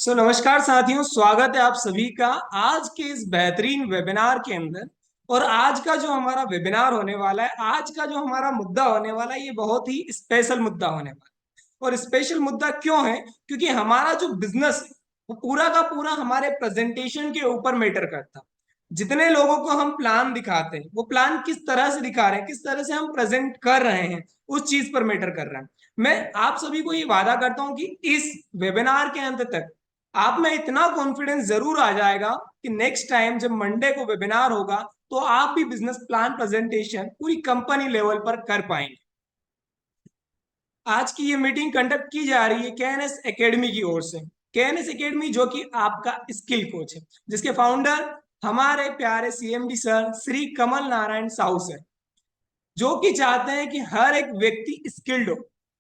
नमस्कार साथियों, स्वागत है आप सभी का आज के इस बेहतरीन वेबिनार के अंदर। और आज का जो हमारा वेबिनार होने वाला है, आज का जो हमारा मुद्दा होने वाला है, ये बहुत ही स्पेशल मुद्दा होने वाला है। और स्पेशल मुद्दा क्यों है? क्योंकि हमारा जो बिजनेस है वो पूरा का पूरा हमारे प्रेजेंटेशन के ऊपर मैटर करता है। जितने लोगों को हम प्लान दिखाते हैं, वो प्लान किस तरह से दिखा रहे हैं, किस तरह से हम प्रेजेंट कर रहे हैं, उस चीज पर मैटर कर रहा है। मैं आप सभी को ये वादा करता हूं कि इस वेबिनार के अंत तक आप में इतना कॉन्फिडेंस जरूर आ जाएगा कि नेक्स्ट टाइम जब मंडे को वेबिनार होगा तो आप भी बिजनेस प्लान प्रेजेंटेशन पूरी कंपनी लेवल पर कर पाएंगे। आज की ये मीटिंग कंडक्ट की जा रही है केएनएस एकेडमी की ओर से। केएनएस एकेडमी जो कि आपका स्किल कोच है, जिसके फाउंडर हमारे प्यारे CMD sir Shri Kamal Narayan Sahu sir, जो कि चाहते हैं कि हर एक व्यक्ति स्किल्ड हो।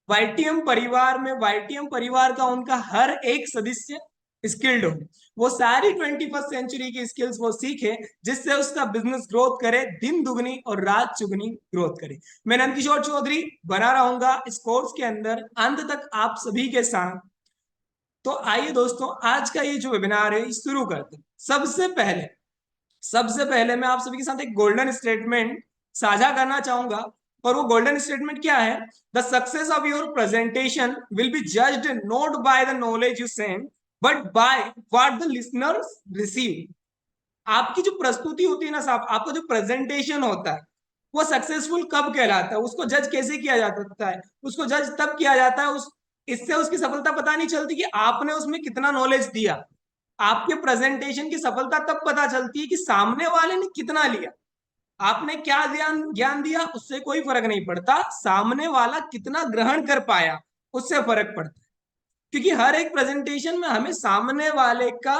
वाईटीएम परिवार में, वाईटीएम परिवार का उनका हर एक सदस्य स्किल्ड हो। वो सारी 21st सेंचुरी की स्किल्स वो सीखे, जिससे उसका बिजनेस ग्रोथ करे, दिन दुगनी और रात चुगनी ग्रोथ करे। मैं नंदकिशोर चौधरी बना रहूंगा इस कोर्स के अंदर अंत तक आप सभी के साथ। तो आइए दोस्तों, आज का ये जो वेबिनार है शुरू करते हैं। सबसे पहले मैं आप सभी के साथ एक गोल्डन स्टेटमेंट साझा करना चाहूंगा। और वो गोल्डन स्टेटमेंट क्या है? The success of your presentation will be judged not by the knowledge you send but by what the listeners receive. आपकी जो प्रस्तुति होती है ना साहब, आपका जो प्रेजेंटेशन होता है, वो सक्सेसफुल कब कहलाता है? उसको जज कैसे किया जाता है? उसको जज तब किया जाता है, उस इससे उसकी सफलता पता नहीं चलती कि आपने उसमें कितना नॉलेज दिया। आपके प्रेजेंटेशन की सफलता तब पता चलती है कि सामने वाले ने कितना लिया। आपने क्या ज्ञान ज्ञान दिया उससे कोई फर्क नहीं पड़ता, सामने वाला कितना ग्रहण कर पाया उससे फर्क पड़ता है। क्योंकि हर एक प्रेजेंटेशन में हमें सामने वाले का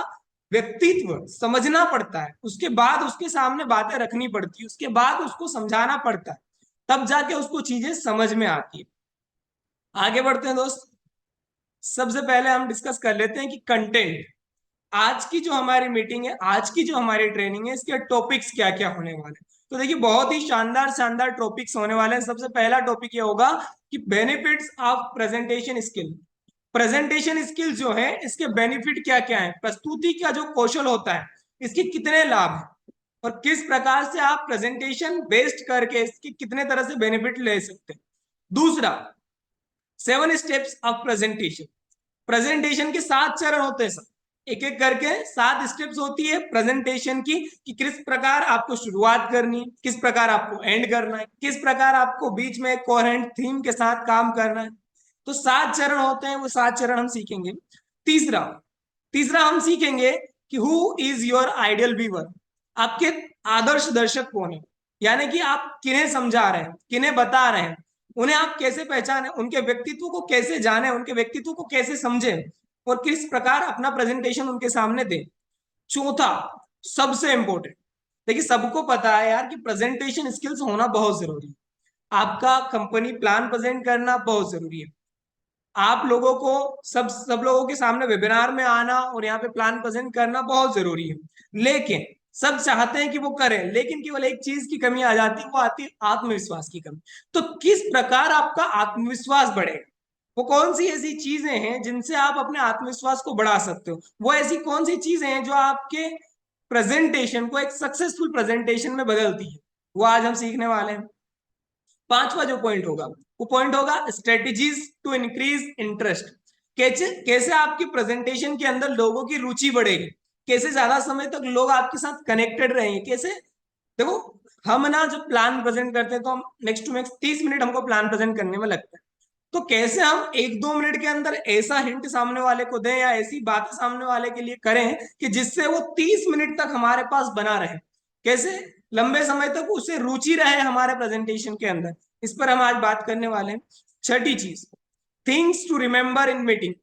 व्यक्तित्व समझना पड़ता है, उसके बाद उसके सामने बातें रखनी पड़ती है, उसके बाद उसको समझाना पड़ता है, तब जाके उसको चीजें समझ में आती है। आगे बढ़ते हैं दोस्त। सबसे पहले हम डिस्कस कर लेते हैं कि कंटेंट। आज की जो हमारी मीटिंग है, आज की जो हमारी ट्रेनिंग है, इसके टॉपिक्स क्या क्या होने वाले हैं। तो देखिए, बहुत ही शानदार शानदार टॉपिक्स होने वाले हैं। सबसे पहला टॉपिक ये होगा कि benefits of presentation skill. Presentation skill जो है, इसके बेनिफिट क्या क्या है, प्रस्तुति का जो कौशल होता है, इसके कितने लाभ हैं, और किस प्रकार से आप प्रेजेंटेशन बेस्ड करके इसके कितने तरह से बेनिफिट ले सकते हैं। दूसरा, 7 स्टेप्स ऑफ प्रेजेंटेशन। प्रेजेंटेशन के 7 चरण होते हैं सब, एक एक करके 7 स्टेप्स होती है प्रेजेंटेशन की, कि किस प्रकार आपको शुरुआत करनी है, किस प्रकार आपको एंड करना है, किस प्रकार आपको बीच में एक कोहेरेंट थीम के साथ काम करना है। तो 7 चरण होते हैं, वो 7 चरण हम सीखेंगे। तीसरा तीसरा हम सीखेंगे कि who is your ideal viewer. आपके आदर्श दर्शक कौन है, यानी कि आप किन्हें समझा रहे हैं, किन्हें बता रहे हैं, उन्हें आप कैसे पहचाने, उनके व्यक्तित्व को कैसे जाने, उनके व्यक्तित्व को कैसे समझे, और किस प्रकार अपना प्रेजेंटेशन उनके सामने दें। चौथा, सबसे इंपॉर्टेंट, देखिए सबको पता है यार कि प्रेजेंटेशन स्किल्स होना बहुत जरूरी है। आपका कंपनी प्लान प्रेजेंट करना बहुत जरूरी है। आप लोगों को सब लोगों के सामने वेबिनार में आना और यहाँ पे प्लान प्रेजेंट करना बहुत जरूरी है। लेकिन सब चाहते हैं कि वो करें, लेकिन केवल एक चीज की कमी आ जाती है, वो आती है आत्मविश्वास की कमी। तो किस प्रकार आपका आत्मविश्वास बढ़ेगा, वो कौन सी ऐसी चीजें हैं जिनसे आप अपने आत्मविश्वास को बढ़ा सकते हो, वो ऐसी कौन सी चीजें हैं जो आपके प्रेजेंटेशन को एक सक्सेसफुल प्रेजेंटेशन में बदलती है, वो आज हम सीखने वाले हैं। पांचवा जो पॉइंट होगा, वो पॉइंट होगा स्ट्रेटेजीज टू इंक्रीज इंटरेस्ट। कैसे कैसे आपकी प्रेजेंटेशन के अंदर लोगों की रुचि बढ़ेगी, कैसे ज्यादा समय तक लोग आपके साथ कनेक्टेड रहेंगे, कैसे। देखो, हम ना जब प्लान प्रेजेंट करते हैं तो हम नेक्स्ट टू नेक्स्ट 30 मिनट हमको प्लान प्रेजेंट करने में लगता है। तो कैसे हम 1-2 मिनट के अंदर ऐसा हिंट सामने वाले को दें, या ऐसी बातें सामने वाले के लिए करें कि जिससे वो 30 मिनट तक हमारे पास बना रहे, कैसे लंबे समय तक उसे रुचि रहे हमारे प्रेजेंटेशन के अंदर, इस पर हम आज बात करने वाले हैं। छठी चीज, things to remember in meeting.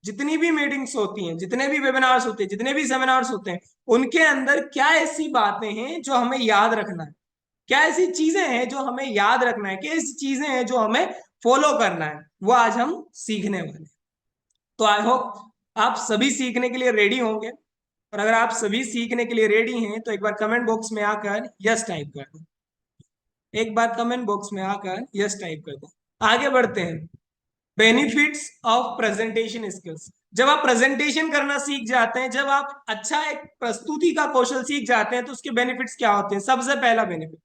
जितनी भी मीटिंग्स होती हैं, जितने भी वेबिनार्स होते हैं, जितने भी सेमिनार्स होते हैं, उनके अंदर क्या ऐसी बातें हैं जो हमें याद रखना है, क्या ऐसी चीजें हैं जो हमें याद रखना है, क्या ऐसी चीजें हैं जो हमें फॉलो करना है, वो आज हम सीखने वाले हैं। तो आई होप आप सभी सीखने के लिए रेडी होंगे। और अगर आप सभी सीखने के लिए रेडी हैं तो एक बार कमेंट बॉक्स में आकर यस टाइप कर दो। एक बार कमेंट बॉक्स में आकर यस टाइप कर दो। आगे बढ़ते हैं। Benefits of presentation skills. जब आप प्रेजेंटेशन करना सीख जाते हैं, जब आप अच्छा एक प्रस्तुति का कौशल सीख जाते हैं, तो उसके बेनिफिट्स क्या होते हैं? सबसे पहला बेनिफिट,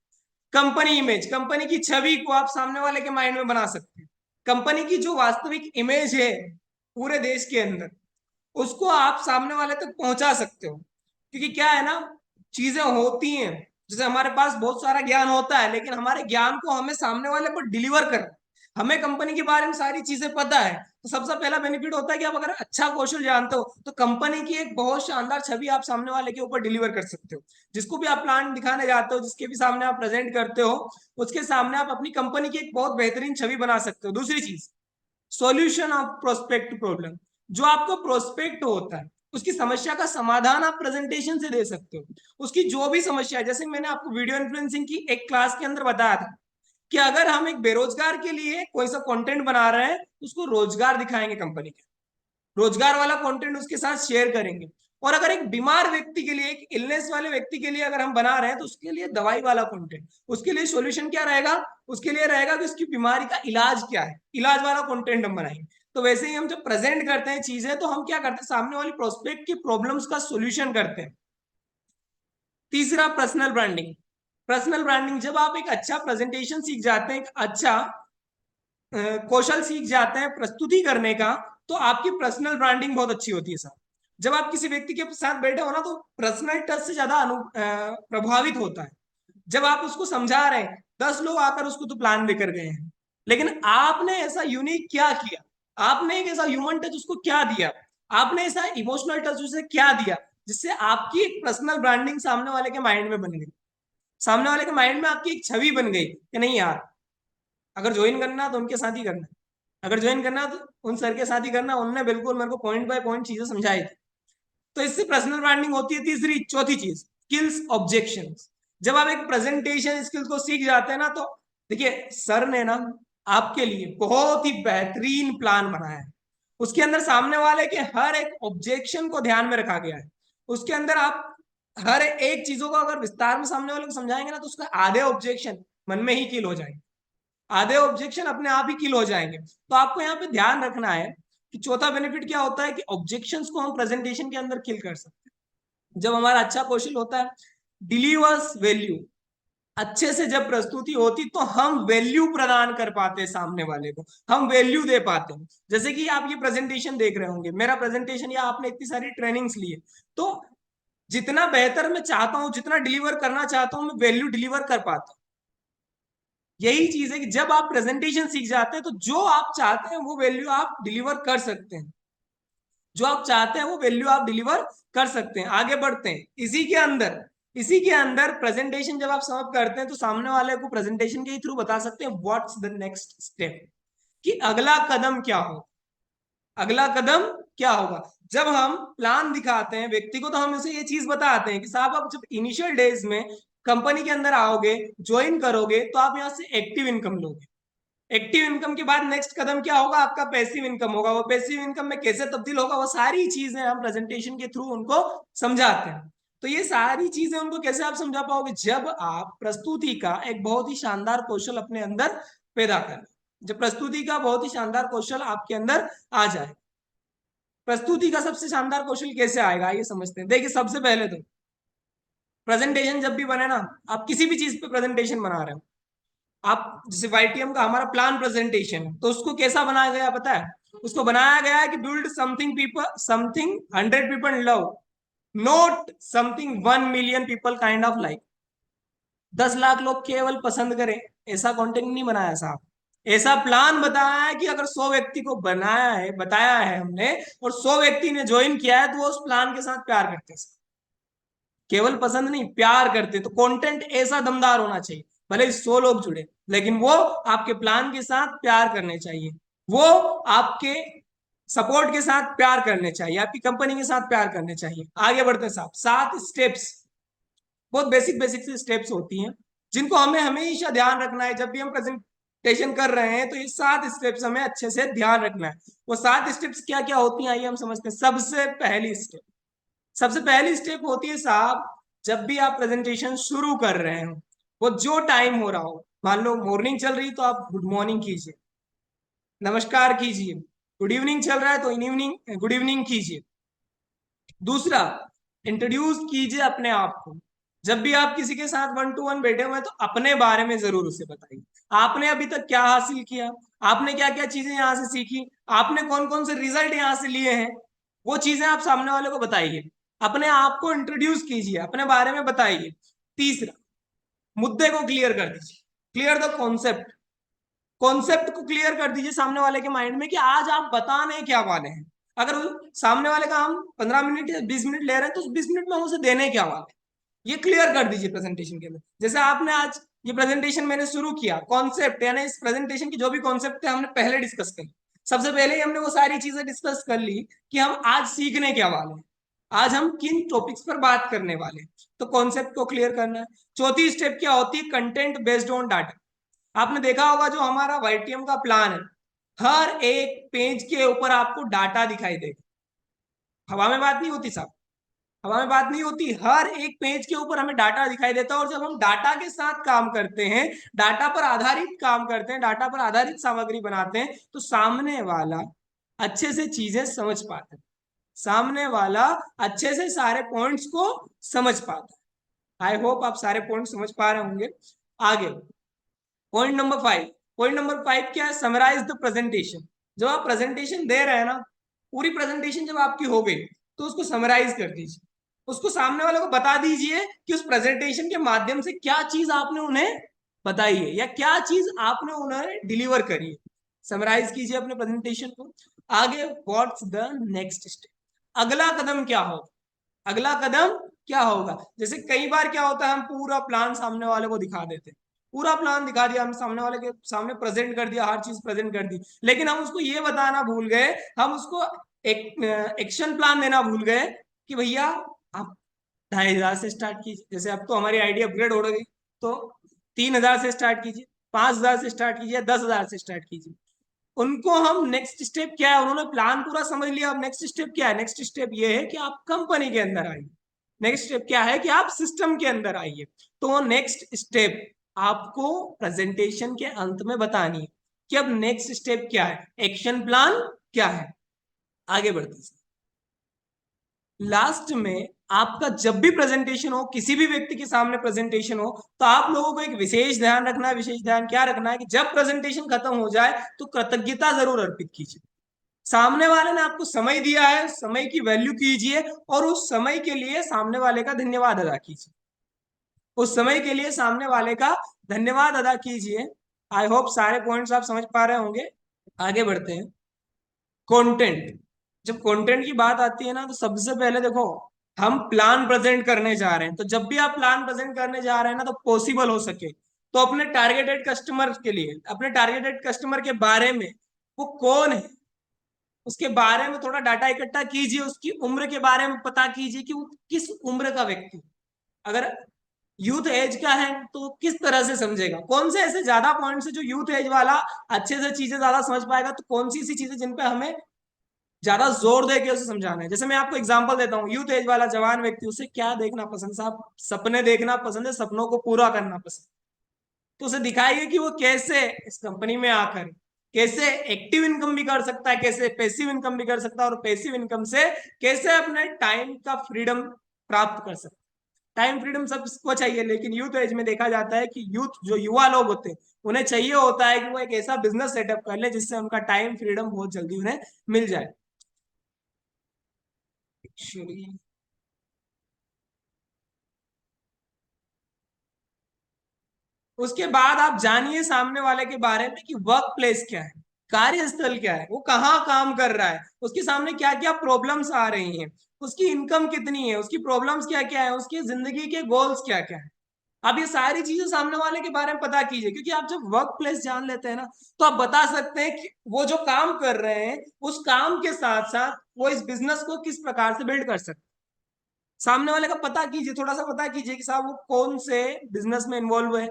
कंपनी इमेज, कंपनी की छवि को आप सामने वाले के माइंड में बना सकते हैं। कंपनी की जो वास्तविक इमेज है पूरे देश के अंदर, उसको आप सामने वाले तक पहुंचा सकते हो। क्योंकि क्या है ना, चीजें होती हैं, जैसे हमारे पास बहुत सारा ज्ञान होता है, लेकिन हमारे ज्ञान को हमें सामने वाले पर डिलीवर करना, हमें कंपनी के बारे में सारी चीजें पता है, तो सबसे पहला बेनिफिट होता है कि आप अगर अच्छा कौशल जानते हो तो कंपनी की एक बहुत शानदार छवि आप सामने वाले के ऊपर डिलीवर कर सकते हो। जिसको भी आप प्लान दिखाने जाते हो, जिसके भी सामने आप प्रेजेंट करते हो, उसके सामने आप अपनी कंपनी की एक बहुत बेहतरीन छवि बना सकते हो। दूसरी चीज, सॉल्यूशन ऑफ प्रोस्पेक्ट प्रॉब्लम। जो आपका प्रोस्पेक्ट होता है, उसकी समस्या का समाधान आप प्रेजेंटेशन से दे सकते हो। उसकी जो भी समस्या है, जैसे मैंने आपको वीडियो इन्फ्लुएंसिंग की एक क्लास के अंदर बताया था कि अगर हम एक बेरोजगार के लिए कोई सा कंटेंट बना रहे हैं, तो उसको रोजगार दिखाएंगे, कंपनी के रोजगार वाला कंटेंट उसके साथ शेयर करेंगे। और अगर एक बीमार व्यक्ति के लिए, एक इलनेस वाले व्यक्ति के लिए अगर हम बना रहे हैं, तो उसके लिए दवाई वाला कंटेंट, उसके लिए सॉल्यूशन क्या रहेगा? उसके लिए रहेगा कि उसकी बीमारी का इलाज क्या है, इलाज वाला कंटेंट हम बनाएंगे। तो वैसे ही हम जब प्रेजेंट करते हैं चीजें, तो हम क्या करते हैं? सामने वाली प्रोस्पेक्ट की प्रॉब्लम्स का सोल्यूशन करते हैं। तीसरा, पर्सनल ब्रांडिंग। पर्सनल ब्रांडिंग, जब आप एक अच्छा प्रेजेंटेशन सीख जाते हैं, एक अच्छा कौशल सीख जाते हैं प्रस्तुति करने का, तो आपकी पर्सनल ब्रांडिंग बहुत अच्छी होती है सर। जब आप किसी व्यक्ति के साथ बैठे हो ना, तो पर्सनल टच से ज्यादा प्रभावित होता है। जब आप उसको समझा रहे हैं, 10 लोग आकर उसको तो प्लान देकर गए हैं, लेकिन आपने ऐसा यूनिक क्या किया? आपने एक ऐसा ह्यूमन टच उसको क्या दिया? आपने ऐसा इमोशनल टच उसे क्या दिया, जिससे आपकी एक पर्सनल ब्रांडिंग सामने वाले के माइंड में बन गई? सामने वाले के माइंड में आपकी एक छवि बन गई कि नहीं यार, अगर ज्वाइन करना तो उनके साथ ही करना, अगर ज्वाइन करना तो उन सर के साथ ही करना, उन्होंने बिल्कुल मेरे को पॉइंट बाय पॉइंट चीजें समझाई थी। तो इससे पर्सनल ब्रांडिंग होती है। तीसरी, चौथी चीज, स्किल्स ऑब्जेक्शन। जब आप एक प्रेजेंटेशन स्किल्स को सीख जाते हैं ना, तो देखिए सर ने ना आपके लिए बहुत ही बेहतरीन प्लान बनाया है। उसके अंदर सामने वाले के हर एक ऑब्जेक्शन को ध्यान में रखा गया है। उसके अंदर आप हर एक चीजों को अगर विस्तार में सामने वाले को समझाएंगे ना, तो उसका आधे ऑब्जेक्शन मन में ही किल हो जाएंगे, आधे ऑब्जेक्शन अपने आप ही किल हो जाएंगे। तो आपको यहाँ पे ध्यान रखना है कि चौथा बेनिफिट क्या होता है, कि ऑब्जेक्शंस को हम प्रेजेंटेशन के अंदर किल कर सकते हैं। जब हमारा अच्छा कौशल होता है, डिलीवर्स वैल्यू, अच्छे से जब प्रस्तुति होती, तो हम वैल्यू प्रदान कर पाते हैं सामने वाले को, हम वैल्यू दे पाते हैं। जैसे कि आप ये प्रेजेंटेशन देख रहे होंगे, मेरा प्रेजेंटेशन, या आपने इतनी सारी ट्रेनिंग्स लिए, तो जितना बेहतर मैं चाहता हूं, जितना डिलीवर करना चाहता हूं, मैं वैल्यू डिलीवर कर पाता हूं। यही चीज है कि जब आप प्रेजेंटेशन सीख जाते हैं, तो जो आप चाहते हैं वो वैल्यू आप डिलीवर कर सकते हैं, जो आप चाहते हैं वो वैल्यू आप डिलीवर कर सकते हैं। आगे बढ़ते हैं, इसी के अंदर प्रेजेंटेशन जब आप समाप्त करते हैं, तो सामने वाले को प्रेजेंटेशन के थ्रू बता सकते हैं व्हाट्स द नेक्स्ट स्टेप, कि अगला कदम क्या हो, अगला कदम क्या होगा। जब हम प्लान दिखाते हैं व्यक्ति को, तो हम उसे ये चीज बताते हैं कि साहब, आप जब इनिशियल डेज में कंपनी के अंदर आओगे, ज्वाइन करोगे, तो आप यहाँ से एक्टिव इनकम लोगे। एक्टिव इनकम के बाद नेक्स्ट कदम क्या होगा? आपका पैसिव इनकम होगा। वो पैसिव इनकम में कैसे तब्दील होगा, वो सारी चीजें हम प्रेजेंटेशन के थ्रू उनको समझाते हैं। तो ये सारी चीजें उनको कैसे आप समझा पाओगे? जब आप प्रस्तुति का एक बहुत ही शानदार कौशल अपने अंदर पैदा करें, जब प्रस्तुति का बहुत ही शानदार कौशल आपके अंदर आ जाए। प्रस्तुति का सबसे शानदार कौशल कैसे आएगा, ये समझते हैं। देखिए, सबसे पहले तो प्रेजेंटेशन जब भी बने ना, आप किसी भी चीज पे प्रेजेंटेशन बना रहे हो, आप जैसे वाईटीएम का हमारा प्लान प्रेजेंटेशन, तो उसको कैसा बनाया गया पता है? उसको बनाया गया है कि build something people, something 100 people love, not something 1 million people kind of like. 10 lakh लोग केवल पसंद करें, ऐसा कंटेंट नहीं बनाया साहब। ऐसा प्लान बताया है कि अगर 100 व्यक्ति को बनाया है, बताया है हमने, और 100 व्यक्ति ने ज्वाइन किया है, तो वो उस प्लान के साथ प्यार करते हैं। केवल पसंद नहीं, प्यार करते। तो कंटेंट ऐसा दमदार होना चाहिए, भले 100 लोग जुड़े, लेकिन वो आपके प्लान के साथ प्यार करने चाहिए, वो आपके सपोर्ट के साथ प्यार करने चाहिए, आपकी कंपनी के साथ प्यार करने चाहिए। आगे बढ़ते हैं साहब, 7 स्टेप्स, बहुत बेसिक बेसिक से स्टेप्स होती हैं, जिनको हमें हमेशा ध्यान रखना है जब भी हम प्रेजेंटेशन कर रहे हैं। तो ये 7 स्टेप्स हमें अच्छे से ध्यान रखना है। वो 7 स्टेप्स क्या क्या होती हैं, आइए हम समझते हैं। सबसे पहली स्टेप होती है साहब, जब भी आप प्रेजेंटेशन शुरू कर रहे हो, वो जो टाइम हो रहा हो, मान लो मॉर्निंग चल रही, तो आप गुड मॉर्निंग कीजिए। नमस्कार कीजिए। गुड इवनिंग चल रहा है तो इन इवनिंग गुड इवनिंग कीजिए। दूसरा, इंट्रोड्यूस कीजिए अपने आप को। जब भी आप किसी के साथ वन टू वन बैठे हुए हैं तो अपने बारे में जरूर उसे बताइए। आपने अभी तक क्या हासिल किया, आपने क्या क्या चीजें यहाँ से सीखी, आपने कौन कौन से रिजल्ट यहाँ से लिए हैं, वो चीजें आप सामने वाले को बताइए। अपने आप को इंट्रोड्यूस कीजिए, अपने बारे में बताइए। तीसरा, मुद्दे को क्लियर कर दीजिए। Clear the concept. कॉन्सेप्ट को क्लियर कर दीजिए सामने वाले के माइंड में कि आज आप बताने क्या वाले हैं। अगर सामने वाले का हम 15 मिनट या 20 मिनट ले रहे हैं तो उस 20 मिनट में हम उसे देने क्या वाले हैं, ये क्लियर कर दीजिए प्रेजेंटेशन के अंदर। जैसे आपने आज ये प्रेजेंटेशन मैंने शुरू किया, कॉन्सेप्ट यानी इस प्रेजेंटेशन की जो भी कॉन्सेप्ट थे हमने पहले डिस्कस कर ली। सबसे पहले ही हमने वो सारी चीजें डिस्कस कर ली कि हम आज सीखने क्या वाले हैं, आज हम किन टॉपिक्स पर बात करने वाले हैं। तो कॉन्सेप्ट को क्लियर करना है। चौथी स्टेप क्या होती है, कंटेंट बेस्ड ऑन डाटा। आपने देखा होगा जो हमारा वाईटीएम का प्लान है, हर एक पेज के ऊपर आपको डाटा दिखाई देगा। हवा में बात नहीं होती साहब, हवा में बात नहीं होती। हर एक पेज के ऊपर हमें डाटा दिखाई देता है, और जब हम डाटा के साथ काम करते हैं, डाटा पर आधारित काम करते हैं, डाटा पर आधारित सामग्री बनाते हैं, तो सामने वाला अच्छे से चीजें समझ पाता है। सामने वाला अच्छे से सारे पॉइंट्स को समझ पाता है। आई होप आप सारे पॉइंट समझ पा रहे होंगे। आगे पॉइंट नंबर 5। पॉइंट नंबर 5 क्या है, समराइज द प्रेजेंटेशन। जब आप प्रेजेंटेशन दे रहे हैं ना, पूरी प्रेजेंटेशन जब आपकी हो गई तो उसको समराइज कर दीजिए। उसको सामने वाले को बता दीजिए कि उस प्रेजेंटेशन के माध्यम से क्या चीज आपने उन्हें बताई है या क्या चीज आपने उन्हें डिलीवर करी है। समराइज कीजिए अपने प्रेजेंटेशन को। आगे व्हाट्स द नेक्स्ट स्टेप, अगला कदम क्या होगा। अगला कदम क्या होगा, जैसे कई बार क्या होता है, हम पूरा प्लान सामने वाले को दिखा देते हैं। पूरा प्लान दिखा दिया, हम सामने वाले के सामने प्रेजेंट कर दिया, हर चीज प्रेजेंट कर दी, लेकिन हम उसको ये बताना भूल गए, हम उसको एक एक्शन प्लान देना भूल गए कि भैया आप 2,500 से स्टार्ट कीजिए। जैसे अब तो हमारी आईडी अपग्रेड हो गई, तो 3,000 से स्टार्ट कीजिए, 5,000 से स्टार्ट कीजिए, 10,000 से स्टार्ट कीजिए। उनको हम नेक्स्ट स्टेप क्या है, उन्होंने प्लान पूरा समझ लिया, अब नेक्स्ट स्टेप क्या है, नेक्स्ट स्टेप ये है कि आप कंपनी के अंदर आइए। नेक्स्ट स्टेप क्या है कि आप सिस्टम के अंदर आइए। तो नेक्स्ट स्टेप आपको प्रेजेंटेशन के अंत में बतानी है कि अब नेक्स्ट स्टेप क्या है, एक्शन प्लान क्या है। आगे बढ़ते हैं। लास्ट में आपका जब भी प्रेजेंटेशन हो, किसी भी व्यक्ति के सामने प्रेजेंटेशन हो, तो आप लोगों को एक विशेष ध्यान रखना है। विशेष ध्यान क्या रखना है कि जब प्रेजेंटेशन खत्म हो जाए तो कृतज्ञता जरूर अर्पित कीजिए। सामने वाले ने आपको समय दिया है, समय की वैल्यू कीजिए और उस समय के लिए सामने वाले का धन्यवाद अदा कीजिए। उस समय के लिए सामने वाले का धन्यवाद अदा कीजिए। आई होप सारे पॉइंट्स आप समझ पा रहे होंगे। आगे बढ़ते हैं। कंटेंट, जब कंटेंट की बात आती है ना, तो सबसे पहले देखो, हम प्लान प्रेजेंट करने जा रहे हैं, तो जब भी आप प्लान प्रेजेंट करने जा रहे हैं ना, तो पॉसिबल हो सके तो अपने टारगेटेड कस्टमर के लिए, अपने टारगेटेड कस्टमर के बारे में, वो कौन है उसके बारे में थोड़ा डाटा इकट्ठा कीजिए, उसकी उम्र के बारे में पता कीजिए कि वो किस उम्र का व्यक्ति। अगर यूथ एज का है तो किस तरह से समझेगा, कौन से ऐसे ज्यादा पॉइंट्स है जो यूथ एज वाला अच्छे से चीजें ज्यादा समझ पाएगा, तो कौन सी ऐसी चीजें जिन पे हमें ज्यादा जोर दे के उसे समझाना है। जैसे मैं आपको एग्जांपल देता हूँ, यूथ एज वाला जवान व्यक्ति, उसे क्या देखना पसंद, साहब सपने देखना पसंद है, सपनों को पूरा करना पसंद। तो उसे दिखाइए कि वो कैसे इस कंपनी में आकर कैसे एक्टिव इनकम भी कर सकता है, कैसे पैसिव इनकम भी कर सकता है, और पैसिव इनकम से कैसे अपने टाइम का फ्रीडम प्राप्त कर सकता है। टाइम फ्रीडम सबको चाहिए, लेकिन यूथ एज में देखा जाता है कि यूथ जो युवा लोग होते हैं, उन्हें चाहिए होता है कि वो एक ऐसा बिजनेस सेटअप कर ले जिससे उनका टाइम फ्रीडम बहुत जल्दी उन्हें मिल जाए। एक्चुअली उसके बाद आप जानिए सामने वाले के बारे में कि वर्क प्लेस क्या है, कार्यस्थल क्या है, वो कहाँ काम कर रहा है, उसके सामने क्या क्या प्रॉब्लम्स आ रही हैं, उसकी इनकम कितनी है, उसकी प्रॉब्लम्स क्या क्या है, उसकी जिंदगी के गोल्स क्या क्या है। आप ये सारी चीजें सामने वाले के बारे में पता कीजिए, क्योंकि आप जब वर्क प्लेस जान लेते हैं ना, तो आप बता सकते हैं कि वो जो काम कर रहे हैं उस काम के साथ साथ वो इस बिजनेस को किस प्रकार से बिल्ड कर सकते हैं। सामने वाले का पता कीजिए, थोड़ा सा पता कीजिए कि साहब वो कौन से बिजनेस में इन्वॉल्व है,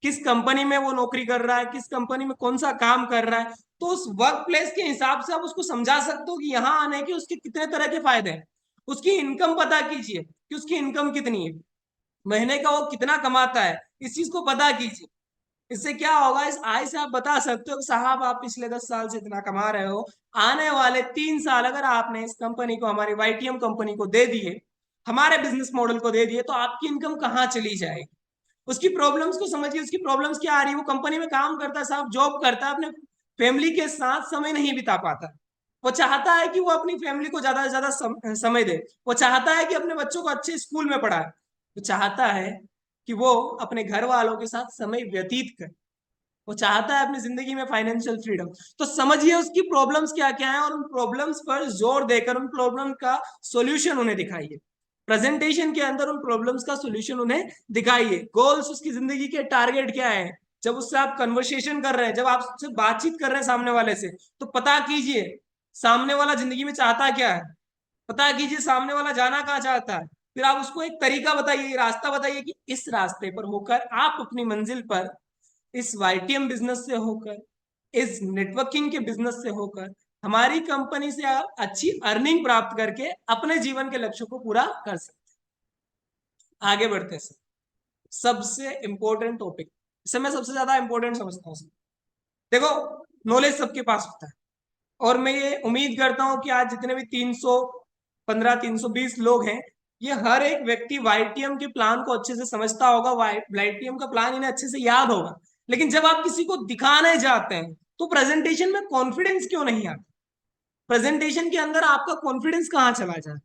किस कंपनी में वो नौकरी कर रहा है, किस कंपनी में कौन सा काम कर रहा है। तो उस वर्क प्लेस के हिसाब से आप उसको समझा सकते हो कि यहाँ आने के उसके कितने तरह के फायदे हैं। उसकी इनकम पता कीजिए कि उसकी इनकम कितनी है, महीने का वो कितना कमाता है, इस चीज को पता कीजिए। इससे क्या होगा, इस आय से आप बता सकते हो कि साहब आप पिछले 10 साल से इतना कमा रहे हो, आने वाले 3 साल अगर आपने इस कंपनी को, हमारी वाईटीएम कंपनी को दे दिए, हमारे बिजनेस मॉडल को दे दिए, तो आपकी इनकम कहाँ चली जाएगी। उसकी प्रॉब्लम्स को समझिए, उसकी प्रॉब्लम्स क्या आ रही है। वो कंपनी में काम करता है साहब, जॉब करता है, अपने फैमिली के साथ समय नहीं बिता पाता। वो चाहता है कि वो अपनी फैमिली को ज्यादा से ज्यादा समय दे। वो चाहता है कि अपने बच्चों को अच्छे स्कूल में पढ़ाए। वो चाहता है कि वो अपने घर वालों के साथ समय व्यतीत करे। वो चाहता है अपनी जिंदगी में फाइनेंशियल फ्रीडम। तो समझिए उसकी प्रॉब्लम्स क्या क्या है, और उन प्रॉब्लम्स पर जोर देकर उन प्रॉब्लम का सोल्यूशन उन्हें दिखाइए। प्रेजेंटेशन के अंदर उन प्रॉब्लम्स का सोल्यूशन उन्हें दिखाइए। गोल्स, उसकी जिंदगी के टारगेट क्या है। जब उससे आप कन्वर्सेशन कर रहे हैं, जब आप उससे बातचीत कर रहे हैं सामने वाले से, तो पता कीजिए सामने वाला जिंदगी में चाहता क्या है। पता कीजिए सामने वाला जाना कहाँ चाहता है। फिर आप उसको एक तरीका बताइए, रास्ता बताइए कि इस रास्ते पर होकर आप अपनी मंजिल पर, इस वाईटीएम बिजनेस से होकर, इस नेटवर्किंग के बिजनेस से होकर, हमारी कंपनी से आप अच्छी अर्निंग प्राप्त करके अपने जीवन के लक्ष्यों को पूरा कर सकते हैं। आगे बढ़ते हैं सर, सबसे इंपॉर्टेंट टॉपिक, इसे मैं सबसे ज्यादा इंपॉर्टेंट समझता हूँ सर। देखो, नॉलेज सबके पास होता है, और मैं ये उम्मीद करता हूं कि आज जितने भी 315 320 लोग हैं, ये हर एक व्यक्ति वाईटीएम के प्लान को अच्छे से समझता होगा, वाईटीएम का प्लान इन्हें अच्छे से याद होगा। लेकिन जब आप किसी को दिखाने जाते हैं तो प्रेजेंटेशन में कॉन्फिडेंस क्यों नहीं आता। प्रेजेंटेशन के अंदर आपका कॉन्फिडेंस कहाँ चला जाए।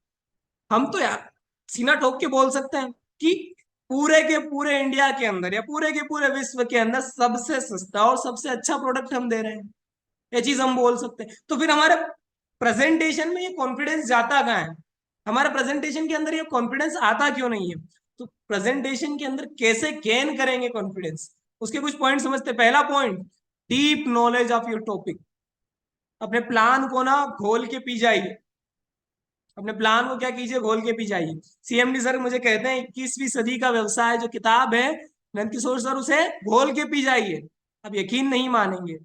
हम तो यार सीना ठोक के बोल सकते हैं कि पूरे के पूरे इंडिया के अंदर या पूरे के पूरे विश्व के अंदर सबसे सस्ता और सबसे अच्छा प्रोडक्ट हम दे रहे हैं। ये चीज हम बोल सकते हैं। तो फिर हमारे प्रेजेंटेशन में ये कॉन्फिडेंस जाता कहाँ है। हमारे प्रेजेंटेशन के अंदर ये कॉन्फिडेंस आता क्यों नहीं है। तो प्रेजेंटेशन के अंदर कैसे गेन करेंगे कॉन्फिडेंस, उसके कुछ पॉइंट समझते हैं। पहला point, deep knowledge of your topic. अपने प्लान को ना घोल के पी जाइए। अपने प्लान को क्या कीजिए, घोल के पी जाइए। सीएमडी सर मुझे कहते हैं 21वीं सदी का व्यवसाय जो किताब है नंद किशोर सर, उसे घोल के पी जाइए। अब यकीन नहीं मानेंगे,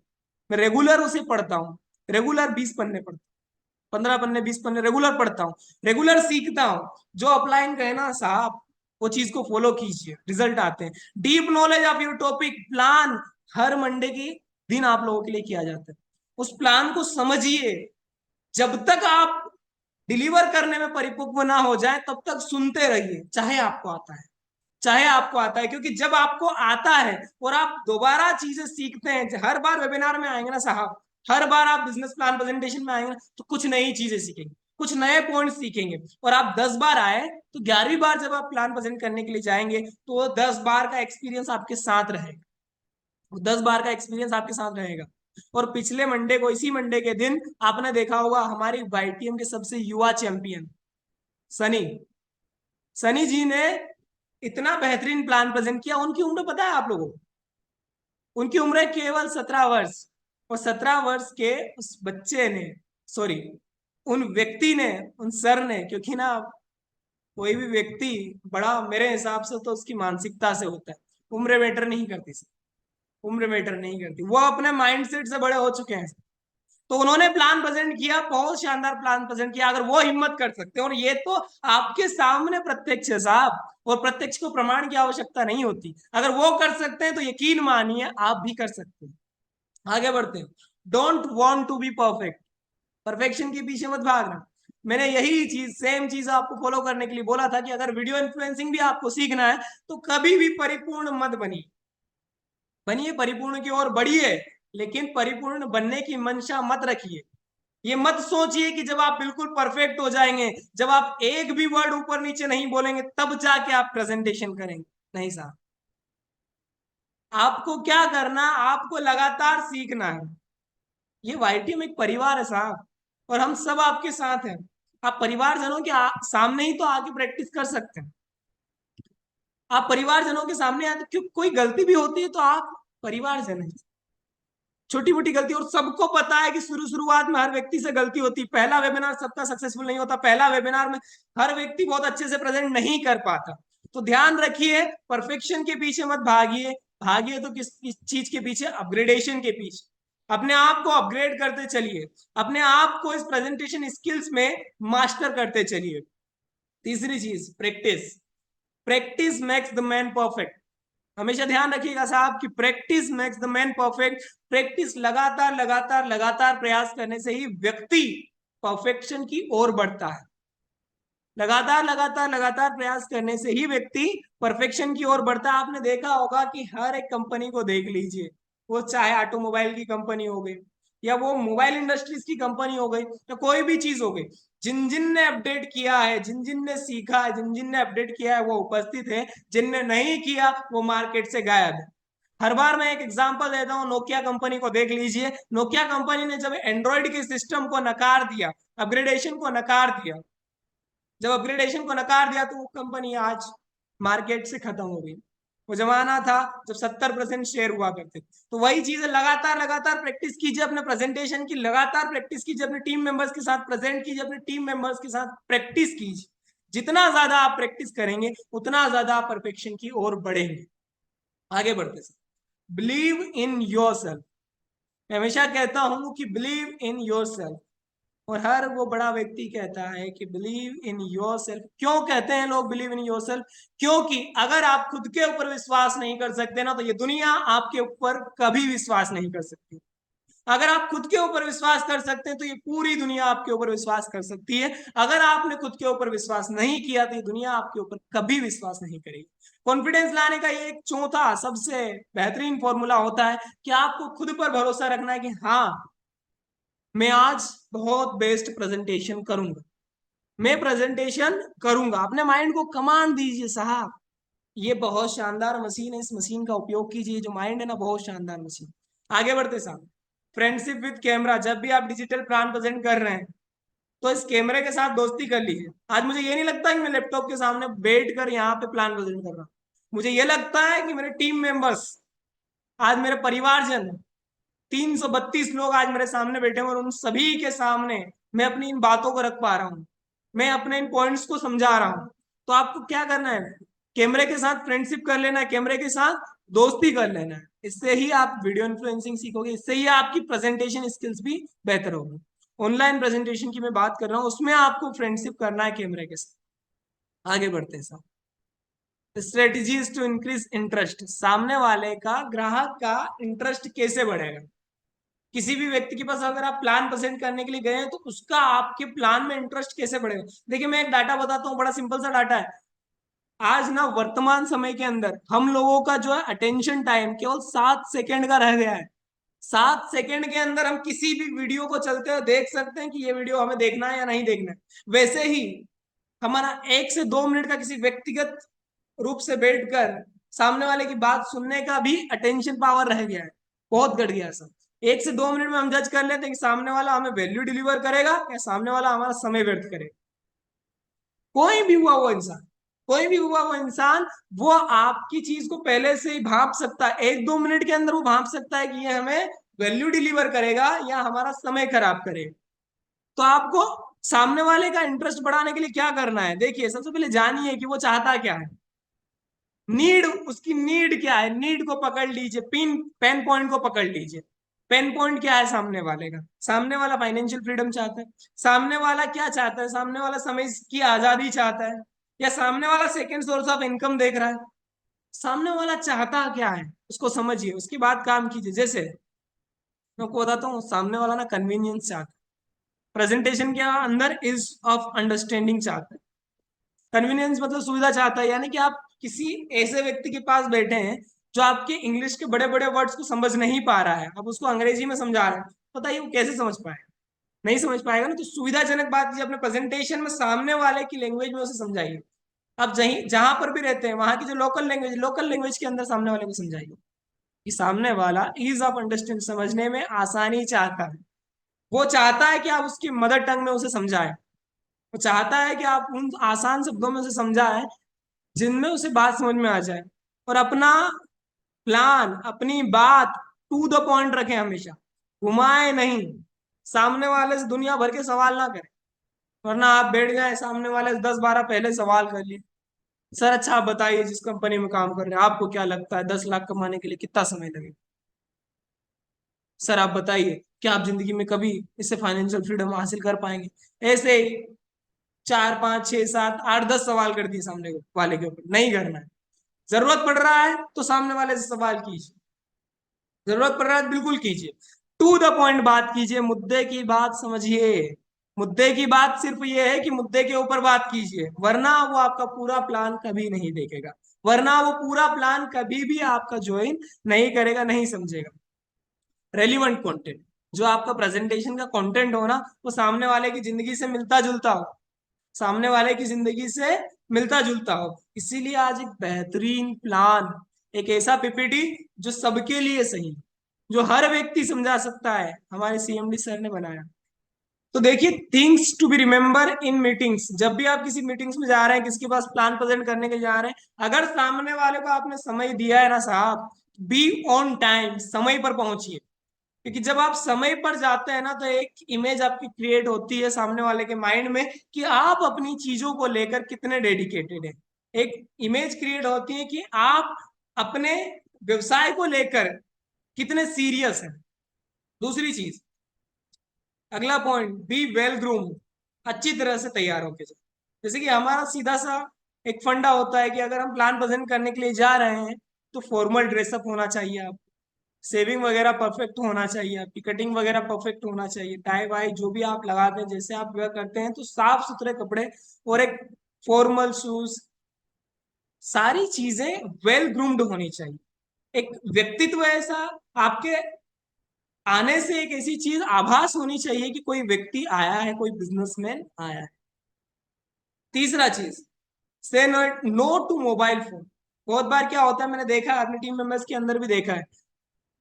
मैं रेगुलर उसे पढ़ता हूँ। रेगुलर 20 पन्ने पढ़ता हूँ, 15 पन्ने 20 पन्ने रेगुलर पढ़ता हूँ, रेगुलर सीखता हूँ। जो अपलाइन कहे ना साहब, वो चीज को फॉलो कीजिए, रिजल्ट आते हैं। Deep knowledge of your topic plan her Monday के दिन आप लोगों के लिए किया जाता है। उस प्लान को समझिए। जब तक आप डिलीवर करने में परिपक्व ना हो जाए तब तक सुनते रहिए, चाहे आपको आता है, चाहे आपको आता है। क्योंकि जब आपको आता है और आप दोबारा चीजें सीखते हैं, हर बार वेबिनार में आएंगे ना साहब, हर बार आप बिजनेस प्लान प्रेजेंटेशन में आएंगे ना, तो कुछ नई चीजें सीखेंगे, कुछ नए पॉइंट सीखेंगे। और आप 10 बार आए तो 11वीं बार जब आप प्लान प्रेजेंट करने के लिए जाएंगे तो वो 10 बार का एक्सपीरियंस आपके साथ रहेगा। वो 10 बार का एक्सपीरियंस आपके साथ रहेगा। और पिछले मंडे को, इसी मंडे के दिन आपने देखा होगा हमारी वाईटीएम के सबसे युवा चैंपियन सनी, सनी जी ने इतना बेहतरीन प्लान प्रेजेंट किया। उनकी उम्र पता है आप लोगों को, उनकी उम्र है केवल 17 वर्ष। और 17 वर्ष के उस बच्चे ने, सॉरी, उन व्यक्ति ने, उन सर ने, क्योंकि ना कोई भी व्यक्ति बड़ा मेरे हिसाब से तो उसकी मानसिकता से होता है, उम्र मैटर नहीं करती सर, उम्र मैटर नहीं करती। वो अपने माइंडसेट से बड़े हो चुके हैं। तो उन्होंने प्लान प्रेजेंट किया, बहुत शानदार प्लान प्रेजेंट किया। अगर वो हिम्मत कर सकते हैं, और ये तो आपके सामने प्रत्यक्ष है साहब, और प्रत्यक्ष को प्रमाण की आवश्यकता नहीं होती। अगर वो कर सकते हैं तो यकीन मानिए आप भी कर सकते हैं। आगे बढ़ते हैं। Don't want to be perfect. Perfection के पीछे मत भागना। मैंने यही चीज, सेम चीज आपको फॉलो करने के लिए बोला था कि अगर वीडियो इन्फ्लुएंसिंग भी आपको सीखना है तो कभी भी परिपूर्ण मत बनिए। बनिए परिपूर्ण की ओर बढ़िए, लेकिन परिपूर्ण बनने की मंशा मत रखिए। ये मत सोचिए कि जब आप बिल्कुल परफेक्ट हो जाएंगे, जब आप एक भी वर्ड ऊपर नीचे नहीं बोलेंगे तब जाके आप प्रेजेंटेशन करेंगे। नहीं साहब, आपको क्या करना, आपको लगातार सीखना है। ये वाईटी में एक परिवार है साहब, और हम सब आपके साथ हैं। आप परिवारजनों के सामने ही तो आके प्रैक्टिस कर सकते हैं। आप परिवारजनों के सामने आते, क्यों कोई गलती भी होती है तो आप परिवारजन है, छोटी मोटी गलती। और सबको पता है कि शुरुआत में हर व्यक्ति से गलती होती। पहला वेबिनार सबका सक्सेसफुल नहीं होता, पहला वेबिनार में हर व्यक्ति बहुत अच्छे से प्रेजेंट नहीं कर पाता। तो ध्यान रखिए, परफेक्शन के पीछे मत भागिए। भागिए तो किस चीज के पीछे, अपग्रेडेशन के पीछे। अपने आप को अपग्रेड करते चलिए, अपने आप को इस प्रेजेंटेशन स्किल्स में मास्टर करते चलिए। तीसरी चीज, practice. Practice makes the man perfect. हमेशा ध्यान रखिएगा साहब कि practice makes the man perfect. Practice लगातार लगातार लगातार प्रयास करने से ही व्यक्ति परफेक्शन की ओर बढ़ता है। लगातार लगातार लगातार प्रयास करने से ही व्यक्ति परफेक्शन की ओर बढ़ता है। आपने देखा होगा कि हर एक कंपनी को देख लीजिए, वो चाहे ऑटोमोबाइल की कंपनी हो गई, या वो मोबाइल इंडस्ट्रीज की कंपनी हो गई, या कोई भी चीज हो गई, जिन जिन ने अपडेट किया है, जिन जिन ने सीखा है, जिन जिन ने अपडेट किया है, वो उपस्थित है। जिनने नहीं किया वो मार्केट से गायब है। हर बार मैं एक एग्जांपल देता हूँ, नोकिया कंपनी को देख लीजिए। नोकिया कंपनी ने जब एंड्रॉइड के सिस्टम को नकार दिया, अपग्रेडेशन को नकार दिया, जब अपग्रेडेशन को नकार दिया, तो वो कंपनी आज मार्केट से खत्म हो गई। वो जमाना था जब 70% शेयर हुआ करते थे। तो वही चीज है, लगातार लगातार प्रैक्टिस कीजिए अपने प्रेजेंटेशन की, लगातार प्रैक्टिस कीजिए अपने टीम मेंबर्स के साथ, प्रेजेंट कीजिए अपने टीम मेंबर्स के साथ, प्रैक्टिस कीजिए। जितना ज्यादा आप प्रैक्टिस करेंगे उतना ज्यादा आप परफेक्शन की ओर बढ़ेंगे। आगे बढ़ते sir, believe in your self. मैं हमेशा कहता हूं कि बिलीव इन योर सेल्फ, और हर वो बड़ा व्यक्ति कहता है कि बिलीव इन योर सेल्फ। क्यों कहते हैं लोग बिलीव इन योर सेल्फ? क्योंकि अगर आप खुद के ऊपर विश्वास नहीं कर सकते ना, तो ये दुनिया आपके ऊपर कभी विश्वास नहीं कर सकती। अगर आप खुद के ऊपर विश्वास कर सकते हैं तो ये पूरी दुनिया आपके ऊपर विश्वास कर सकती है। अगर आपने खुद के ऊपर विश्वास नहीं किया तो ये दुनिया आपके ऊपर कभी विश्वास नहीं करेगी। कॉन्फिडेंस लाने का ये एक चौथा सबसे बेहतरीन फॉर्मूला होता है कि आपको खुद पर भरोसा रखना है कि हाँ, मैं आज बहुत बेस्ट प्रेजेंटेशन करूंगा, मैं प्रेजेंटेशन करूंगा। अपने माइंड को कमांड दीजिए साहब, ये बहुत शानदार मशीन है, इस मशीन का उपयोग कीजिए। जो माइंड है ना, बहुत शानदार मशीन। आगे बढ़ते साहब, फ्रेंडशिप विद कैमरा। जब भी आप डिजिटल प्लान प्रेजेंट कर रहे हैं तो इस कैमरे के साथ दोस्ती कर लीजिए। आज मुझे ये नहीं लगता कि मैं लैपटॉप के सामने बैठ कर यहाँ पे प्लान प्रेजेंट कर रहा हूँ। मुझे ये लगता है कि मेरे टीम मेंबर्स, आज मेरे परिवारजन, 332 लोग आज मेरे सामने बैठे हैं, और उन सभी के सामने मैं अपनी इन बातों को रख पा रहा हूँ, मैं अपने इन पॉइंट्स को समझा रहा हूँ। तो आपको क्या करना है? कैमरे के साथ फ्रेंडशिप कर लेना है, कैमरे के साथ दोस्ती कर लेना है। इससे ही आप वीडियो इन्फ्लुएंसिंग सीखोगे, इससे ही आपकी प्रेजेंटेशन स्किल्स भी बेहतर होगी। ऑनलाइन प्रेजेंटेशन की मैं बात कर रहा हूँ, उसमें आपको फ्रेंडशिप करना है कैमरे के साथ। आगे बढ़ते हैं साहब, स्ट्रेटेजीज टू इंक्रीज इंटरेस्ट। सामने वाले का, ग्राहक का इंटरेस्ट कैसे बढ़ेगा? किसी भी व्यक्ति के पास अगर आप प्लान प्रेजेंट करने के लिए गए हैं तो उसका आपके प्लान में इंटरेस्ट कैसे बढ़ेगा? देखिए, मैं एक डाटा बताता हूँ, बड़ा सिंपल सा डाटा है। आज ना वर्तमान समय के अंदर हम लोगों का जो है अटेंशन टाइम केवल 7 सेकेंड का रह गया है। 7 सेकेंड के अंदर हम किसी भी वीडियो को चलते हुए देख सकते हैं कि ये वीडियो हमें देखना है या नहीं देखना है। वैसे ही हमारा 1 से 2 मिनट का किसी व्यक्तिगत रूप से बैठकर सामने वाले की बात सुनने का भी अटेंशन पावर रह गया है, बहुत घट गया है सब। 1 से 2 मिनट में हम जज कर लेते हैं कि सामने वाला हमें वैल्यू डिलीवर करेगा या सामने वाला हमारा समय व्यर्थ करेगा। कोई भी हुआ वो इंसान, कोई भी हुआ वो इंसान, वो आपकी चीज को पहले से ही भाप सकता है। 1-2 मिनट के अंदर वो भाप सकता है कि ये हमें वैल्यू डिलीवर करेगा या हमारा समय खराब करेगा। तो आपको सामने वाले का इंटरेस्ट बढ़ाने के लिए क्या करना है? देखिए, सबसे पहले जानिए कि वो चाहता क्या है। नीड, उसकी नीड क्या है? नीड को पकड़ लीजिए, पिन पेन पॉइंट को पकड़ लीजिए। पेन पॉइंट क्या है सामने वाले का? सामने वाला फाइनेंशियल फ्रीडम चाहता है, सामने वाला क्या चाहता है? सामने वाला समय की आजादी चाहता है, या सामने वाला सेकेंड सोर्स ऑफ इनकम देख रहा है? सामने वाला चाहता क्या है उसको समझिए, उसके बाद काम कीजिए। जैसे मैं आपको बताता हूँ, सामने वाला ना कन्वीनियंस चाहता है, प्रेजेंटेशन के अंदर इज ऑफ अंडरस्टैंडिंग चाहता है। कन्वीनियंस मतलब सुविधा चाहता है, यानी कि आप किसी ऐसे व्यक्ति के पास बैठे हैं जो आपके इंग्लिश के बड़े बड़े वर्ड्स को समझ नहीं पा रहा है, आप उसको अंग्रेजी में समझा रहे हैं। बताइए वो कैसे समझ पाएगा? नहीं समझ पाएगा ना। तो सुविधाजनक बात कीजिए अपने प्रेजेंटेशन में, सामने वाले की लैंग्वेज में उसे समझाइए। आप जहीं जहां पर भी रहते हैं वहां की जो लोकल लैंग्वेज के अंदर सामने वाले को समझाइए कि सामने वाला ईज ऑफ अंडरस्टैंड, समझने में आसानी चाहता है। वो चाहता है कि आप उसकी मदर टंग में उसे समझाएं। वो चाहता है कि आप उन आसान शब्दों में उसे समझाएं जिनमें उसे बात समझ में आ जाए। और अपना प्लान, अपनी बात टू द पॉइंट रखें हमेशा, घुमाए नहीं। सामने वाले से दुनिया भर के सवाल ना करें, वरना आप बैठ जाए सामने वाले से 10-12 पहले सवाल कर लिए। सर अच्छा आप बताइए, जिस कंपनी में काम कर रहे हैं आपको क्या लगता है 10 लाख कमाने के लिए कितना समय लगेगा? सर आप बताइए, क्या आप जिंदगी में कभी इससे फाइनेंशियल फ्रीडम हासिल कर पाएंगे? ऐसे 4-5-6-7-8-10 सवाल कर दिए सामने वाले के ऊपर, नहीं करना है। जरूरत पड़ रहा है तो सामने वाले से सवाल कीजिए, जरूरत पड़ रहा है तो बिल्कुल कीजिए, टू द पॉइंट बात कीजिए, मुद्दे की बात समझिए। मुद्दे की बात सिर्फ ये है कि मुद्दे के ऊपर बात कीजिए, वरना वो आपका पूरा प्लान कभी नहीं देखेगा, वरना वो पूरा प्लान कभी भी आपका ज्वाइन नहीं करेगा, नहीं समझेगा। रेलिवेंट कंटेंट, जो आपका प्रेजेंटेशन का कंटेंट हो ना, वो सामने वाले की जिंदगी से मिलता जुलता हो, सामने वाले की जिंदगी से मिलता जुलता हो। इसीलिए आज एक बेहतरीन प्लान, एक ऐसा पीपीटी जो सबके लिए सही, जो हर व्यक्ति समझा सकता है, हमारे सीएमडी सर ने बनाया। तो देखिए, things to be remember in meetings, जब भी आप किसी मीटिंग्स में जा रहे हैं, किसके पास प्लान प्रेजेंट करने के जा रहे हैं, अगर सामने वाले को आपने समय दिया है ना साहब, बी ऑन टाइम, समय पर पहुंचिए। क्योंकि जब आप समय पर जाते हैं ना, तो एक इमेज आपकी क्रिएट होती है सामने वाले के माइंड में कि आप अपनी चीजों को लेकर कितने डेडिकेटेड हैं। एक इमेज क्रिएट होती है कि आप अपने व्यवसाय को लेकर कितने सीरियस हैं। दूसरी चीज, अगला पॉइंट, बी वेल ग्रूम, अच्छी तरह से तैयार होके जाए। जैसे कि हमारा सीधा सा एक फंडा होता है कि अगर हम प्लान प्रेजेंट करने के लिए जा रहे हैं, तो फॉर्मल ड्रेसअप होना चाहिए, आप सेविंग वगैरह परफेक्ट होना चाहिए, आपकी कटिंग वगैरह परफेक्ट होना चाहिए, टाई वाई जो भी आप लगाते हैं, जैसे आप वेयर करते हैं, तो साफ सुथरे कपड़े और एक फॉर्मल शूज, सारी चीजें वेल ग्रूम्ड होनी चाहिए। एक व्यक्तित्व ऐसा आपके आने से, एक ऐसी चीज आभास होनी चाहिए कि कोई व्यक्ति आया है, कोई बिजनेसमैन आया है। तीसरा चीज, से नो टू मोबाइल फोन। बहुत बार क्या होता है, मैंने देखा है अपने टीम मेंबर्स के अंदर भी देखा है,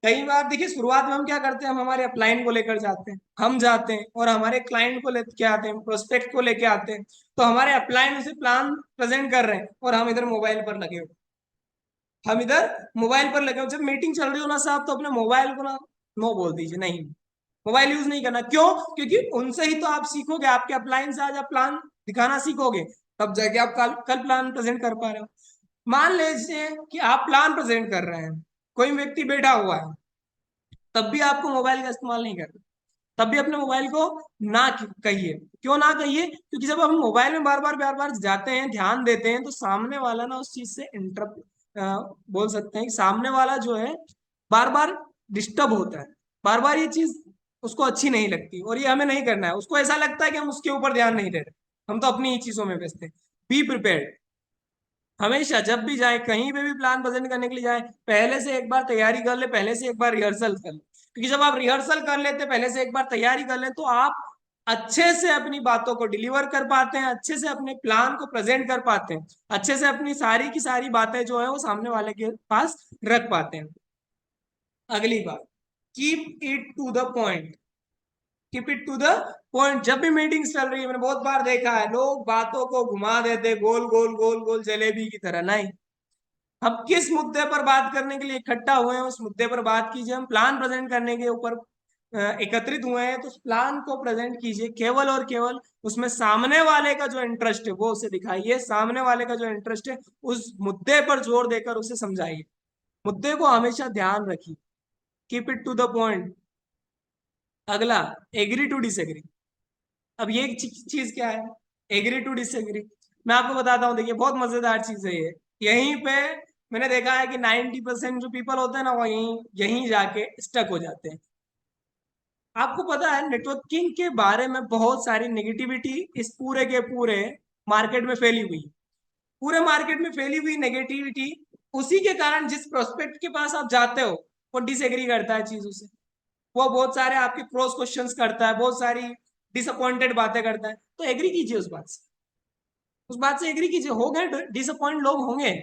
कई बार देखिए शुरुआत में हम क्या करते हैं, हम हमारे अपलाइन को लेकर जाते हैं, हम जाते हैं और हमारे क्लाइंट को लेके आते हैं, प्रोस्पेक्ट को लेके आते हैं, तो हमारे अपलाइन उसे प्लान प्रेजेंट कर रहे हैं और हम इधर मोबाइल पर लगे हो, हम इधर मोबाइल पर लगे हो। जब मीटिंग चल रही हो ना साहब, तो अपने मोबाइल को ना नो बोल दीजिए, नहीं, मोबाइल यूज नहीं करना। क्यों? क्योंकि उनसे ही तो आप सीखोगे, आपके अपलाइन से आज आप प्लान दिखाना सीखोगे, तब जाके आप कल प्लान प्रेजेंट कर पा रहे हो। मान लीजिए कि आप प्लान प्रेजेंट कर रहे हैं, कोई व्यक्ति बैठा हुआ है, तब भी आपको मोबाइल का इस्तेमाल नहीं करना, तब भी अपने मोबाइल को ना कहिए। क्यों ना कहिए? क्योंकि जब हम मोबाइल में बार बार जाते हैं, ध्यान देते हैं, तो सामने वाला ना उस चीज से इंटरप्ट, बोल सकते हैं कि सामने वाला जो है बार बार डिस्टर्ब होता है, बार बार ये चीज उसको अच्छी नहीं लगती, और ये हमें नहीं करना है। उसको ऐसा लगता है कि हम उसके ऊपर ध्यान नहीं दे रहे, हम तो अपनी ही चीजों में व्यस्त हैं। बी प्रिपेयर्ड, हमेशा जब भी जाए, कहीं पे भी प्लान प्रेजेंट करने के लिए जाए, पहले से एक बार तैयारी कर ले, पहले से एक बार रिहर्सल कर ले। क्योंकि जब आप रिहर्सल कर लेते, पहले से एक बार तैयारी कर ले, तो आप अच्छे से अपनी बातों को डिलीवर कर पाते हैं, अच्छे से अपने प्लान को प्रेजेंट कर पाते हैं, अच्छे से अपनी सारी की सारी बातें जो है वो सामने वाले के पास रख पाते हैं। अगली बात, keep it to the point, keep it to the point. जब भी मीटिंग्स चल रही है, मैंने बहुत बार देखा है, लोग बातों को घुमा देते गोल गोल गोल गोल जलेबी की तरह। नहीं, हम किस मुद्दे पर बात करने के लिए इकट्ठा हुए हैं, उस मुद्दे पर बात कीजिए। हम प्लान प्रेजेंट करने के ऊपर एकत्रित हुए हैं, तो उस प्लान को प्रेजेंट कीजिए, केवल और केवल उसमें सामने वाले का जो इंटरेस्ट है वो उसे दिखाइए, सामने वाले का जो इंटरेस्ट है उस मुद्दे पर जोर देकर उसे समझाइए। मुद्दे को हमेशा ध्यान रखिए, keep it to the point. अगला, एग्री टू डिसएग्री। अब ये चीज क्या है, एग्री टू डिसएग्री? मैं आपको बताता हूँ, देखिए बहुत मजेदार चीज है ये। यहीं पे मैंने देखा है कि 90% जो पीपल होते हैं ना, वो यहीं यहीं जाके स्टक हो जाते हैं। आपको पता है, नेटवर्किंग के बारे में बहुत सारी नेगेटिविटी इस पूरे के पूरे मार्केट में फैली हुई है। पूरे मार्केट में फैली हुई नेगेटिविटी, उसी के कारण जिस प्रोस्पेक्ट के पास आप जाते हो, वो डिसएग्री करता है चीजों से, वो बहुत सारे आपके क्रॉस क्वेश्चंस करता है, बहुत सारी डिसअपॉइंटेड बातें करता है। तो एग्री कीजिए उस बात से, उस बात से एग्री कीजिए। हो गए डिसअपॉइंट लोग होंगे,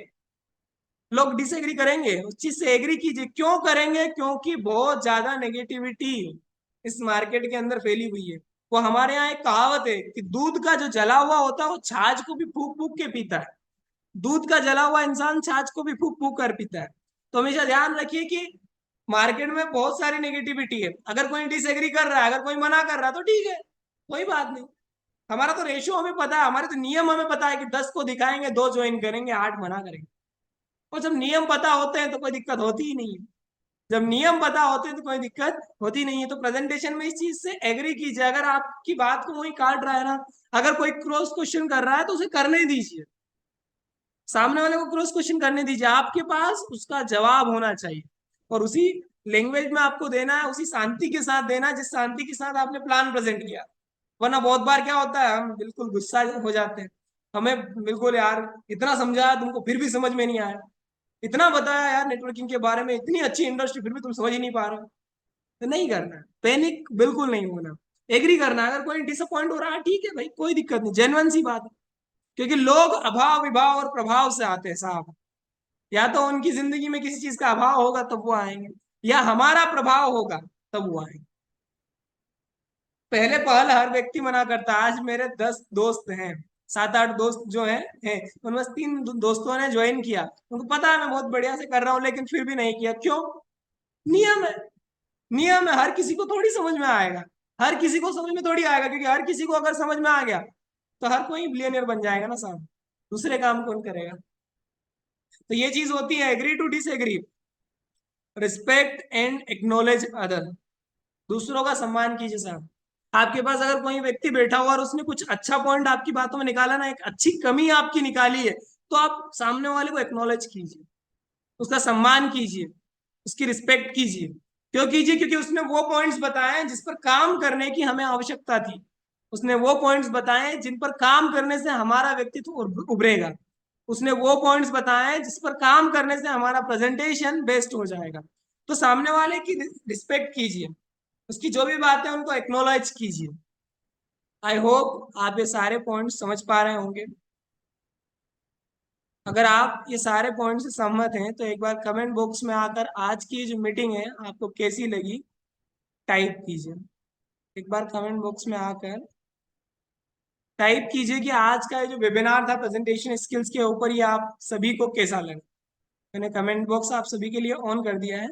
लोग डिसएग्री करेंगे, उस चीज से एग्री कीजिए। क्यों करेंगे? क्योंकि बहुत ज्यादा नेगेटिविटी इस मार्केट के अंदर फैली हुई है। वो हमारे यहाँ एक कहावत है कि दूध का जो जला हुआ होता है वो छाछ को भी फूक फूक के पीता है, दूध का जला हुआ इंसान छाछ को भी फूक फूक कर पीता है। तो हमेशा ध्यान रखिए कि मार्केट में बहुत सारी नेगेटिविटी है, अगर कोई डिसएग्री कर रहा है, अगर कोई मना कर रहा है, तो ठीक है, कोई बात नहीं। हमारा तो रेशियो हमें पता है, हमारे तो नियम हमें पता है कि 10 को दिखाएंगे, 2 ज्वाइन करेंगे, 8 मना करेंगे। और जब नियम पता होते हैं तो कोई दिक्कत होती ही नहीं है, जब नियम पता होते हैं तो कोई दिक्कत होती नहीं है। तो प्रेजेंटेशन में इस चीज से एग्री कीजिए। अगर आपकी बात को वही काट रहा है ना, अगर कोई क्रॉस क्वेश्चन कर रहा है, तो उसे करने दीजिए, सामने वाले को क्रॉस क्वेश्चन करने दीजिए, आपके पास उसका जवाब होना चाहिए और उसी लैंग्वेज में आपको देना है, उसी शांति के साथ देना है जिस शांति के साथ आपने प्लान प्रेजेंट किया। वरना बहुत बार क्या होता है, हम बिल्कुल गुस्सा हो जाते हैं, हमें बिल्कुल यार इतना समझाया तुमको फिर भी समझ में नहीं आया, इतना बताया यार नेटवर्किंग के बारे में, इतनी अच्छी इंडस्ट्री फिर भी तुम समझ ही नहीं पा रहे हो। तो नहीं करना है, पैनिक बिल्कुल नहीं होना, एग्री करना है। अगर कोई डिसअपॉइंट हो रहा है ठीक है भाई, कोई दिक्कत नहीं, जेन्युइन सी बात है। क्योंकि लोग अभाव विभाव और प्रभाव से आते हैं साहब, या तो उनकी जिंदगी में किसी चीज का अभाव होगा तब वो आएंगे, या हमारा प्रभाव होगा तब वो आएंगे। पहले पहल हर व्यक्ति मना करता है, आज मेरे 10 दोस्त हैं, 7 8 दोस्त जो हैं उनमें से 3 दोस्तों ने ज्वाइन किया, उनको पता है मैं बहुत बढ़िया से कर रहा हूँ लेकिन फिर भी नहीं किया, क्यों? नियम है, नियम है, हर किसी को थोड़ी समझ में आएगा, हर किसी को समझ में थोड़ी आएगा, क्योंकि हर किसी को अगर समझ में आ गया तो हर कोई बिलियनियर बन जाएगा ना साहब, दूसरे काम कौन करेगा? तो ये चीज होती है, agree to disagree, respect and acknowledge other, दूसरों का सम्मान कीजिए साहब। आपके पास अगर कोई व्यक्ति बैठा हुआ और उसने कुछ अच्छा पॉइंट आपकी बातों में निकाला ना, एक अच्छी कमी आपकी निकाली है, तो आप सामने वाले को एक्नोलेज कीजिए, उसका सम्मान कीजिए, उसकी रिस्पेक्ट कीजिए। क्यों कीजिए? क्योंकि उसने वो पॉइंट्स बताए हैं जिस पर काम करने की हमें आवश्यकता थी, उसने वो पॉइंट्स बताए हैं जिन पर काम करने से हमारा व्यक्तित्व उभरेगा, उसने वो पॉइंट्स बताए हैं जिस पर काम करने से हमारा प्रेजेंटेशन बेस्ट हो जाएगा। तो सामने वाले की रिस्पेक्ट कीजिए, उसकी जो भी बात है उनको एक्नोलॉज कीजिए। आई होप आप ये सारे पॉइंट समझ पा रहे होंगे। अगर आप ये सारे पॉइंट से सहमत हैं तो एक बार कमेंट बॉक्स में आकर आज की जो मीटिंग है आपको कैसी लगी टाइप कीजिए। एक बार कमेंट बॉक्स में आकर टाइप कीजिए कि आज का ये जो वेबिनार था प्रेजेंटेशन स्किल्स के ऊपर, ये आप सभी को कैसा लगा। मैंने कमेंट बॉक्स आप सभी के लिए ऑन कर दिया है।